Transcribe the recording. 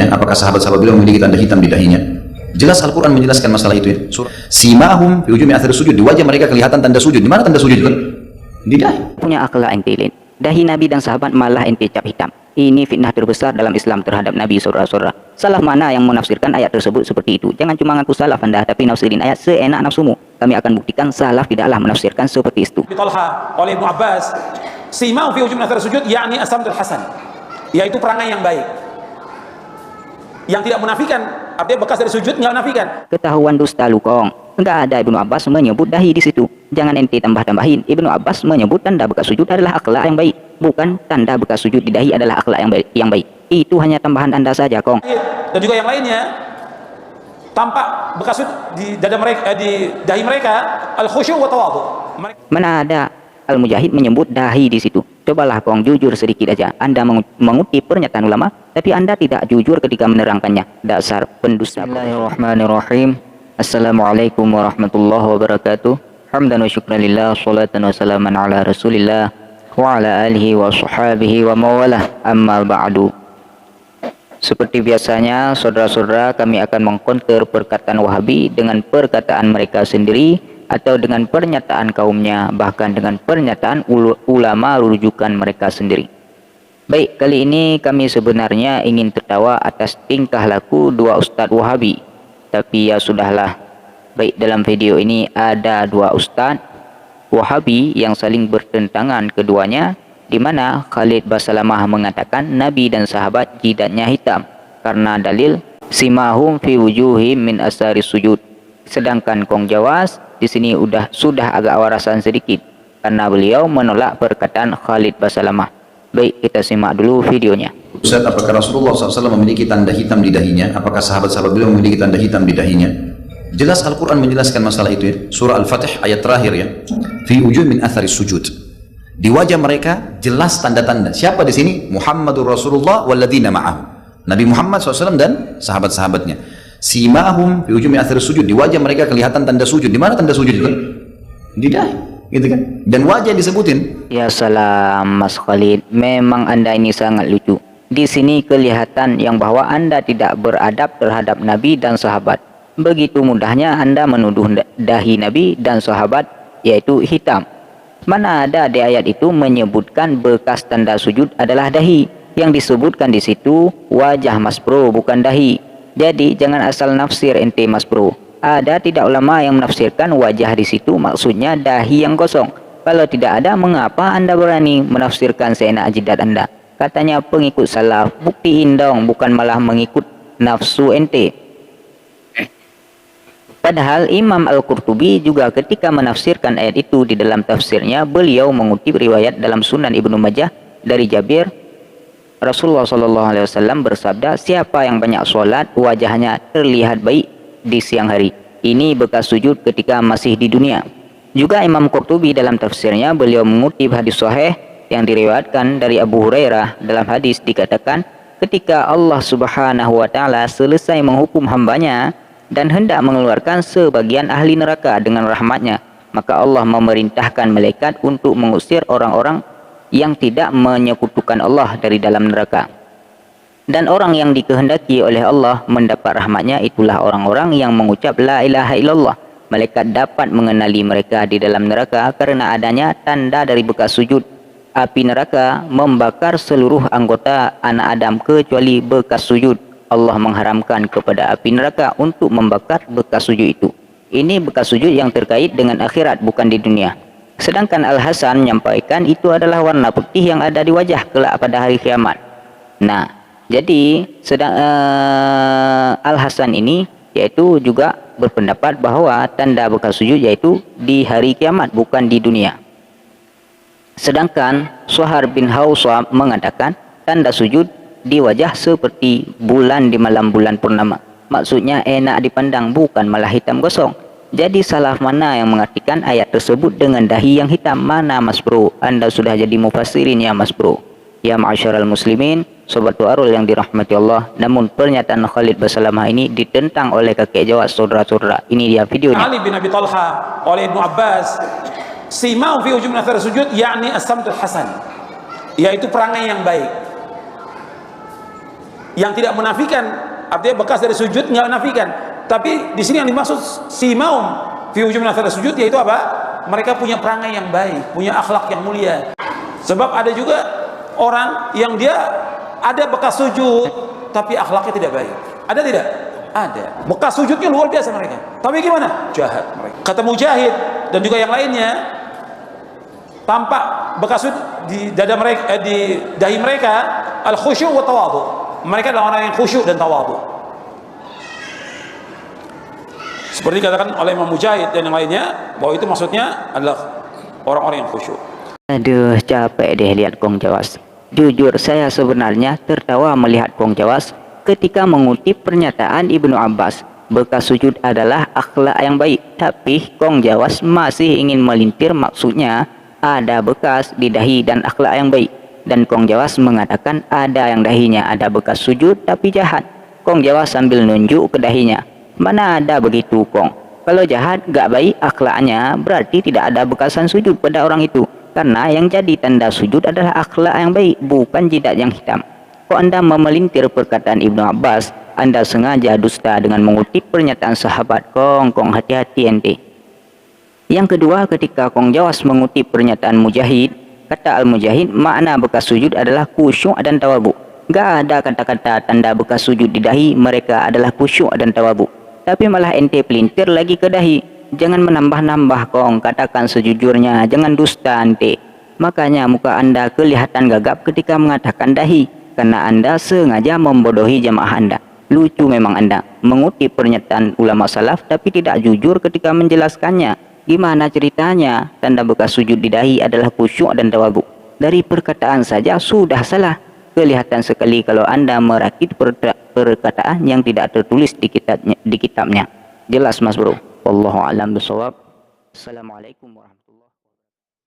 dahinya, apakah sahabat-sahabat beliau memiliki tanda hitam di dahinya? Jelas Al-Quran menjelaskan masalah itu ya. Surah Simahum fi ujumi athir sujud, di wajah mereka kelihatan tanda sujud. Di mana tanda sujud kan? Di dahi. Punya akhlak ente lain. Dahi Nabi dan sahabat malah ente cap hitam. Ini fitnah terbesar dalam Islam terhadap Nabi, saudara-saudara. Salah mana yang menafsirkan ayat tersebut seperti itu? Jangan cuma ngaku salaf Anda, tapi nafsirin ayat seenak nafsumu. Kami akan buktikan salaf tidaklah menafsirkan seperti itu. Talha oleh Ibnu Abbas, simau fi ujumi athir sujud yakni as-samtul hasan, yaitu perangai yang baik, yang tidak menafikan, artinya bekas dari sujud nggak menafikan. Ketahuan dusta lukong. Enggak ada Ibnu Abbas menyebut dahi di situ. Jangan ente tambah-tambahin. Ibnu Abbas menyebut tanda bekas sujud adalah akhlak yang baik, bukan tanda bekas sujud di dahi adalah akhlak yang baik. Itu hanya tambahan Anda saja, Kong. Dan juga yang lainnya, tampak bekas sujud di dada mereka, di dahi mereka, al-khusyu' wa tawadhu. Mana ada Al-Mujahid menyebut dahi di situ? Cobalah Kong jujur sedikit aja. Anda mengutip pernyataan ulama, tapi Anda tidak jujur ketika menerangkannya. Dasar pendusta. Bismillahirrahmanirrahim. Assalamualaikum warahmatullahi wabarakatuh. Hamdan wa syukran lillah, salatan wa salaman ala rasulillah wa ala alihi wa sahbihi wa mawalah, amma ba'du. Seperti biasanya, saudara-saudara, kami akan mengkonter perkataan Wahabi dengan perkataan mereka sendiri, atau dengan pernyataan kaumnya, bahkan dengan pernyataan ulama rujukan mereka sendiri. Baik, kali ini kami sebenarnya ingin tertawa atas tingkah laku dua ustadz Wahabi. Tapi ya sudahlah. Baik, dalam video ini ada dua ustadz Wahabi yang saling bertentangan keduanya, di mana Khalid Basalamah mengatakan Nabi dan sahabat jidatnya hitam karena dalil simahum fi wujuhim min asari sujud. Sedangkan Kong Jawas di sini sudah agak warasan sedikit karena beliau menolak perkataan Khalid Basalamah. Baik, kita simak dulu videonya. Ustaz, apakah Rasulullah SAW memiliki tanda hitam di dahinya? Apakah sahabat-sahabat beliau memiliki tanda hitam di dahinya? Jelas Al-Quran menjelaskan masalah itu ya. Surah Al-Fatih ayat terakhir ya. Fi wujuh min athari sujud. Di wajah mereka jelas tanda-tanda. Siapa di sini? Muhammadur Rasulullah walladzina ma'ahu. Nabi Muhammad SAW dan sahabat-sahabatnya. Simahum fi wujuh min athari sujud. Di wajah mereka kelihatan tanda sujud. Di mana tanda sujud itu? Di dahi. Gitu kan? Dan wajah disebutin. Ya salam Mas Khalid, memang Anda ini sangat lucu. Di sini kelihatan yang bahwa Anda tidak beradab terhadap Nabi dan sahabat. Begitu mudahnya Anda menuduh dahi Nabi dan sahabat yaitu hitam. Mana ada di ayat itu menyebutkan bekas tanda sujud adalah dahi. Yang disebutkan di situ wajah Mas Bro, bukan dahi. Jadi jangan asal nafsir ente Mas Bro. Ada tidak ulama yang menafsirkan wajah di situ maksudnya dahi yang kosong? Kalau tidak ada, mengapa Anda berani menafsirkan seenak jidat Anda? Katanya pengikut salaf, buktiin dong, bukan malah mengikut nafsu ente. Padahal Imam Al-Qurtubi juga ketika menafsirkan ayat itu di dalam tafsirnya, beliau mengutip riwayat dalam Sunan Ibnu Majah dari Jabir. Rasulullah SAW bersabda, siapa yang banyak sholat, wajahnya terlihat baik di siang hari. Ini bekas sujud ketika masih di dunia. Juga Imam Qurtubi dalam tafsirnya beliau mengutip hadis sahih yang diriwayatkan dari Abu Hurairah. Dalam hadis dikatakan, ketika Allah Subhanahu wa taala selesai menghukum hambanya dan hendak mengeluarkan sebagian ahli neraka dengan rahmatnya, maka Allah memerintahkan malaikat untuk mengusir orang-orang yang tidak menyekutukan Allah dari dalam neraka. Dan orang yang dikehendaki oleh Allah mendapat rahmatnya itulah orang-orang yang mengucap la ilaha illallah. Malaikat dapat mengenali mereka di dalam neraka karena adanya tanda dari bekas sujud. Api neraka membakar seluruh anggota anak Adam kecuali bekas sujud. Allah mengharamkan kepada api neraka untuk membakar bekas sujud itu. Ini bekas sujud yang terkait dengan akhirat, bukan di dunia. Sedangkan Al-Hasan menyampaikan itu adalah warna putih yang ada di wajah kelak pada hari kiamat. Nah, jadi Al-Hasan ini yaitu juga berpendapat bahwa tanda bekas sujud yaitu di hari kiamat, bukan di dunia. Sedangkan Suhar bin Hawsab mengatakan tanda sujud di wajah seperti bulan di malam bulan purnama. Maksudnya enak dipandang, bukan malah hitam gosong. Jadi salaf mana yang mengartikan ayat tersebut dengan dahi yang hitam? Mana Mas Bro? Anda sudah jadi mufassirin ya Mas Bro. Ya ma'asyiral muslimin, sobat Tuarul yang dirahmati Allah. Namun pernyataan Khalid Basalamah ini ditentang oleh kakek Jawa, saudara-saudara. Ini dia videonya. Ali bin Abi Talha oleh Ibnu Abbas, simau fi ujum athar sujud yakni as-samtul hasan, yaitu perangai yang baik, Yang tidak menafikan, artinya bekas dari sujud nggak menafikan. Tapi di sini yang dimaksud simaum fi wujuh min athari sujud, yaitu apa? Mereka punya perangai yang baik, punya akhlak yang mulia. Sebab ada juga orang yang dia ada bekas sujud tapi akhlaknya tidak baik. Ada tidak? Ada. Bekas sujudnya luar biasa mereka. Tapi gimana? Jahat mereka. Kata Mujahid dan juga yang lainnya, tampak bekas sujud di dada mereka, di dahi mereka, al khusyuk wa tawadhu. Mereka adalah orang yang khusyuk dan tawadhu. Seperti dikatakan oleh Imam Mujahid dan yang lainnya, bahwa itu maksudnya adalah orang-orang yang khusyuk. Aduh, capek deh lihat Kong Jawas. Jujur saya sebenarnya tertawa melihat Kong Jawas ketika mengutip pernyataan Ibnu Abbas, bekas sujud adalah akhlak yang baik. Tapi Kong Jawas masih ingin melintir, maksudnya ada bekas di dahi dan akhlak yang baik. Dan Kong Jawas mengatakan ada yang dahinya ada bekas sujud tapi jahat. Kong Jawas sambil nunjuk ke dahinya. Mana ada begitu Kong? Kalau jahat gak baik akhlaknya, berarti tidak ada bekasan sujud pada orang itu. Karena yang jadi tanda sujud adalah akhlak yang baik, bukan jidat yang hitam. Kok Anda memelintir perkataan Ibnu Abbas? Anda sengaja dusta dengan mengutip pernyataan sahabat. Kong, hati-hati ente. Yang kedua, ketika Kong Jawas mengutip pernyataan Mujahid, kata Al-Mujahid, makna bekas sujud adalah khusyuk dan tawadhu. Gak ada kata-kata tanda bekas sujud di dahi mereka adalah khusyuk dan tawadhu. Tapi malah ente pelintir lagi ke dahi. Jangan menambah-nambah Kong, katakan sejujurnya, jangan dusta ente. Makanya muka Anda kelihatan gagap ketika mengatakan dahi, karena Anda sengaja membodohi jamaah Anda. Lucu memang Anda, mengutip pernyataan ulama salaf tapi tidak jujur ketika menjelaskannya. Gimana ceritanya tanda bekas sujud di dahi adalah khusyuk dan tawadhu? Dari perkataan saja sudah salah. Kelihatan sekali kalau Anda merakit perkataan yang tidak tertulis di kitabnya. Jelas Mas Bro. Wallahu a'lam bishawab. Assalamualaikum warahmatullahi wabarakatuh.